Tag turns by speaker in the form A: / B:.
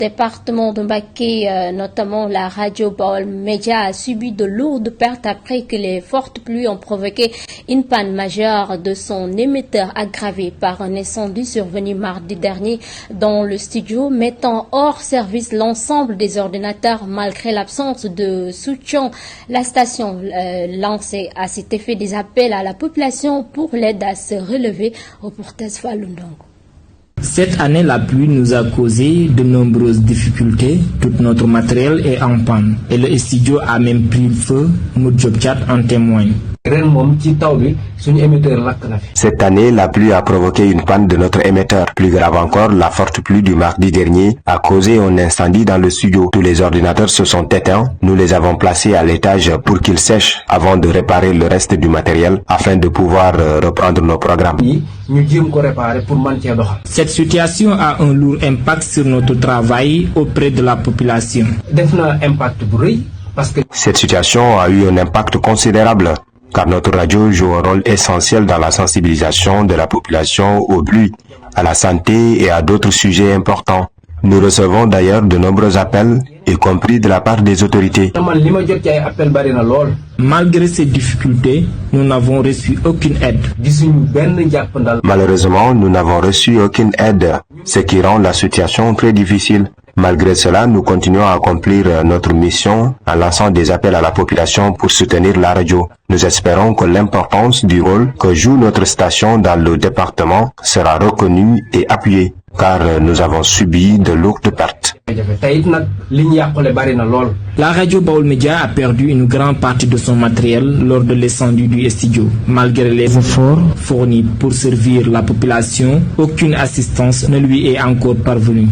A: département de Mbacké, notamment la radio Baol Média, a subi de lourdes pertes après que les fortes pluies ont provoqué une panne majeure de son émetteur aggravée par un incendie survenu mardi dernier dans le studio, mettant hors service l'ensemble des ordinateurs malgré l'absence de soutien. La station lançait à cet effet des appels à la population pour l'aide à se relever. Reportage Falundong.
B: Cette année, la pluie nous a causé de nombreuses difficultés. Tout notre matériel est en panne et le studio a même pris feu. Moudjobchat en témoigne.
C: Cette année, la pluie a provoqué une panne de notre émetteur. Plus grave encore, la forte pluie du mardi dernier a causé un incendie dans le studio. Tous les ordinateurs se sont éteints. Nous les avons placés à l'étage pour qu'ils sèchent avant de réparer le reste du matériel afin de pouvoir reprendre nos programmes.
B: Cette situation a un lourd impact sur notre travail auprès de la population.
C: Cette situation a eu un impact considérable car notre radio joue un rôle essentiel dans la sensibilisation de la population au bruit, à la santé et à d'autres sujets importants. Nous recevons d'ailleurs de nombreux appels, y compris de la part des autorités.
B: Malgré ces difficultés, nous n'avons reçu aucune aide.
C: Malheureusement, nous n'avons reçu aucune aide, ce qui rend la situation très difficile. Malgré cela, nous continuons à accomplir notre mission en lançant des appels à la population pour soutenir la radio. Nous espérons que l'importance du rôle que joue notre station dans le département sera reconnue et appuyée, car nous avons subi de lourdes pertes.
B: La radio Baol Média a perdu une grande partie de son matériel lors de l'incendie du studio. Malgré les efforts fournis pour servir la population, aucune assistance ne lui est encore parvenue.